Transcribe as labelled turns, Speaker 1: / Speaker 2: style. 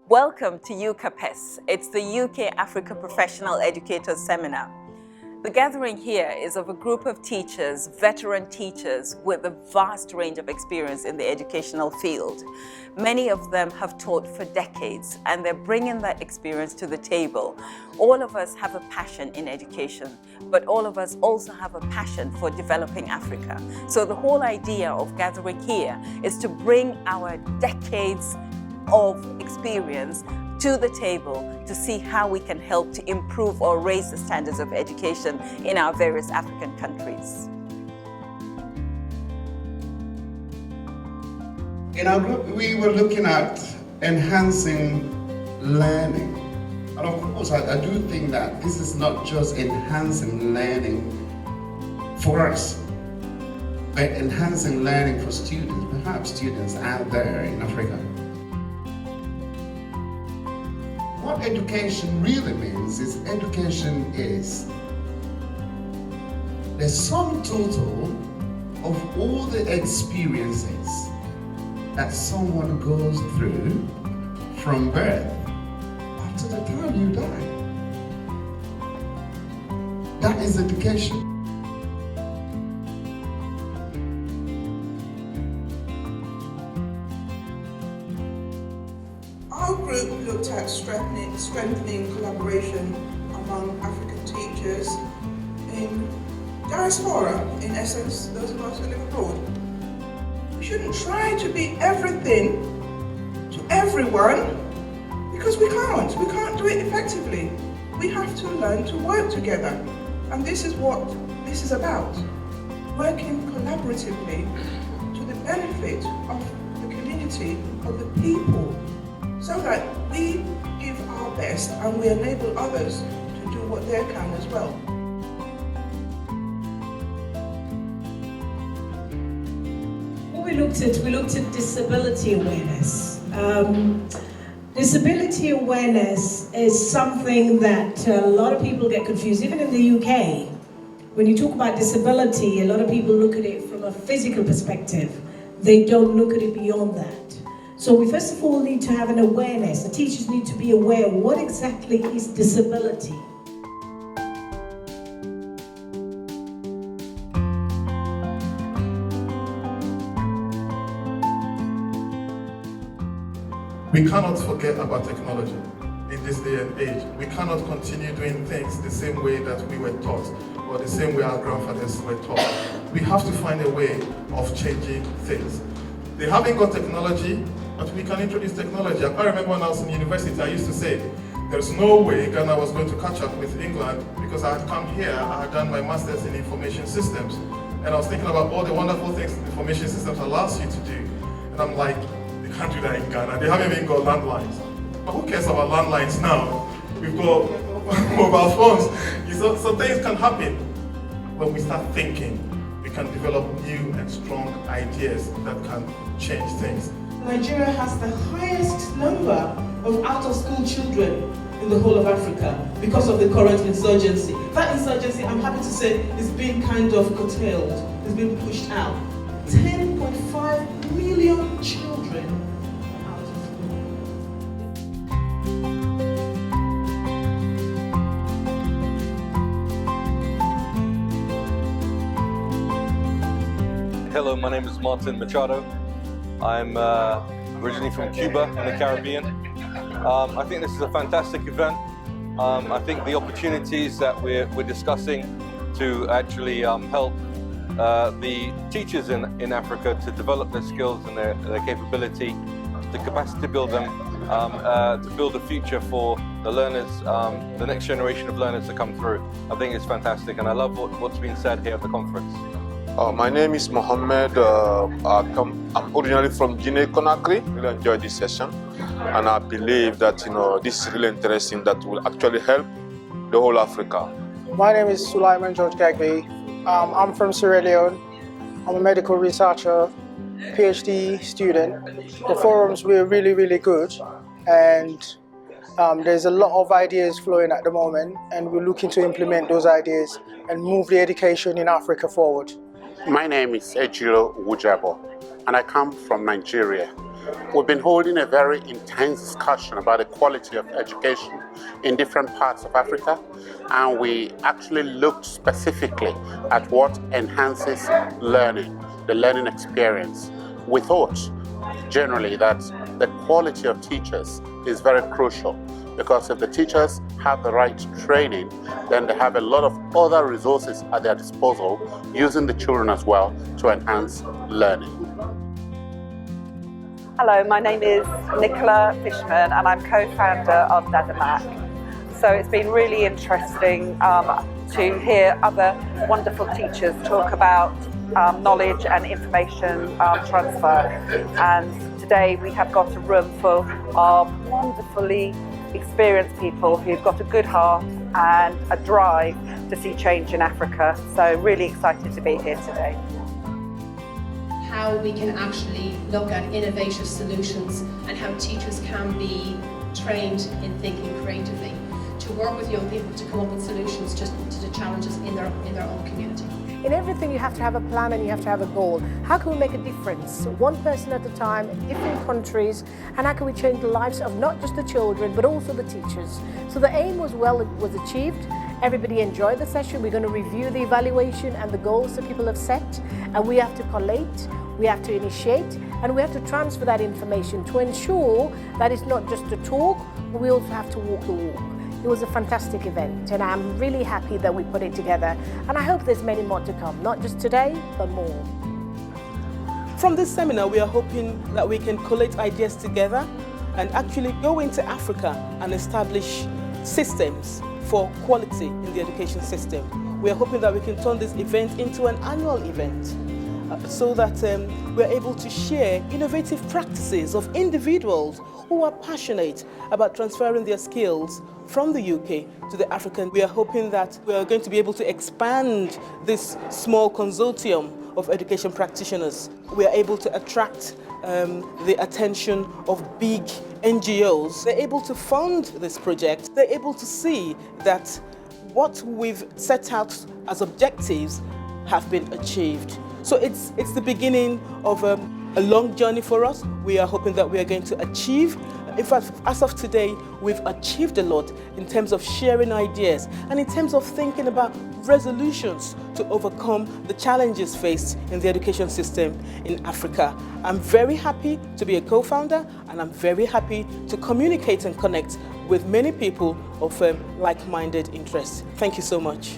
Speaker 1: Welcome to Ukapes. It's the UK Africa Professional Educators Seminar. The gathering here is of a group of teachers, veteran teachers with a vast range of experience in the educational field. Many of them have taught for decades and they're bringing that experience to the table. All of us have a passion in education, but all of us also have a passion for developing Africa. So the whole idea of gathering here is to bring our decades of experience to the table to see how we can help to improve or raise the standards of education in our various African countries.
Speaker 2: In our group, we were looking at enhancing learning. And of course, I do think that this is not just enhancing learning for us, but enhancing learning for students, perhaps students out there in Africa. What education really means is the sum total of all the experiences that someone goes through from birth up to the time you die. That is education.
Speaker 3: Our group looked at strengthening collaboration among African teachers in diaspora, in essence, those of us who live abroad. We shouldn't try to be everything to everyone because we can't do it effectively. We have to learn to work together, and this is what this is about, working collaboratively to the benefit of the community, of the people, so that we give our best and we enable others to do what they can as well.
Speaker 4: What we looked at disability awareness. Disability awareness is something that a lot of people get confused, even in the UK. When you talk about disability, a lot of people look at it from a physical perspective. They don't look at it beyond that. So we first of all need to have an awareness. The teachers need to be aware of what exactly is disability.
Speaker 5: We cannot forget about technology in this day and age. We cannot continue doing things the same way that we were taught or the same way our grandfathers were taught. We have to find a way of changing things. They haven't got technology, but we can introduce technology. I remember when I was in university, I used to say, there's no way Ghana was going to catch up with England because I had come here, I had done my master's in information systems. And I was thinking about all the wonderful things information systems allows you to do. And I'm like, they can't do that in Ghana. They haven't even got landlines. But who cares about landlines now? We've got mobile phones. So things can happen. When we start thinking, we can develop new and strong ideas that can change things.
Speaker 6: Nigeria has the highest number of out-of-school children in the whole of Africa because of the current insurgency. That insurgency, I'm happy to say, is being kind of curtailed, is being pushed out. 10.5 million children are out of school.
Speaker 7: Hello, my name is Martin Machado. I'm originally from Cuba in the Caribbean. I think this is a fantastic event. I think the opportunities that we're discussing to actually help the teachers in Africa to develop their skills and their capability, the capacity to build them, to build a future for the learners, the next generation of learners to come through. I think it's fantastic, and I love what's been said here at the conference.
Speaker 8: My name is Mohammed. I'm originally from Guinea-Conakry. Really enjoyed this session, and I believe that this is really interesting. That will actually help the whole Africa.
Speaker 9: My name is Sulaiman George Gagbe. I'm from Sierra Leone. I'm a medical researcher, PhD student. The forums were really, really good, and there's a lot of ideas flowing at the moment, and we're looking to implement those ideas and move the education in Africa forward.
Speaker 10: My name is Ejiro Wujabo, and I come from Nigeria. we've been holding a very intense discussion about the quality of education in different parts of Africa, and we actually looked specifically at what enhances learning, the learning experience. We thought generally that the quality of teachers is very crucial, because if the teachers have the right training, then they have a lot of other resources at their disposal, using the children as well to enhance learning.
Speaker 11: Hello, my name is Nicola Fishman and I'm co-founder of Dadamak. So it's been really interesting to hear other wonderful teachers talk about knowledge and information transfer. And today we have got a room full of wonderfully experienced people who've got a good heart and a drive to see change in Africa. So really excited to be here today.
Speaker 12: How we can actually look at innovative solutions and how teachers can be trained in thinking creatively to work with young people to come up with solutions to the challenges in their own community.
Speaker 13: In everything you have to have a plan and you have to have a goal. How can we make a difference, one person at a time, in different countries, and how can we change the lives of not just the children but also the teachers? So the aim was achieved. Everybody enjoyed the session. We're going to review the evaluation and the goals that people have set, and we have to collate, we have to initiate, and we have to transfer that information to ensure that it's not just a talk, but we also have to walk the walk. It was a fantastic event, and I'm really happy that we put it together, and I hope there's many more to come, not just today, but more.
Speaker 6: From this seminar, we are hoping that we can collate ideas together and actually go into Africa and establish systems for quality in the education system. We are hoping that we can turn this event into an annual event so that we're able to share innovative practices of individuals who are passionate about transferring their skills from the UK to the African. We are hoping that we are going to be able to expand this small consortium of education practitioners. We are able to attract the attention of big NGOs. They're able to fund this project. They're able to see that what we've set out as objectives have been achieved. So it's the beginning of a long journey for us. We are hoping that we are going to achieve. In fact, as of today, we've achieved a lot in terms of sharing ideas and in terms of thinking about resolutions to overcome the challenges faced in the education system in Africa. I'm very happy to be a co-founder, and I'm very happy to communicate and connect with many people of like-minded interests. Thank you so much.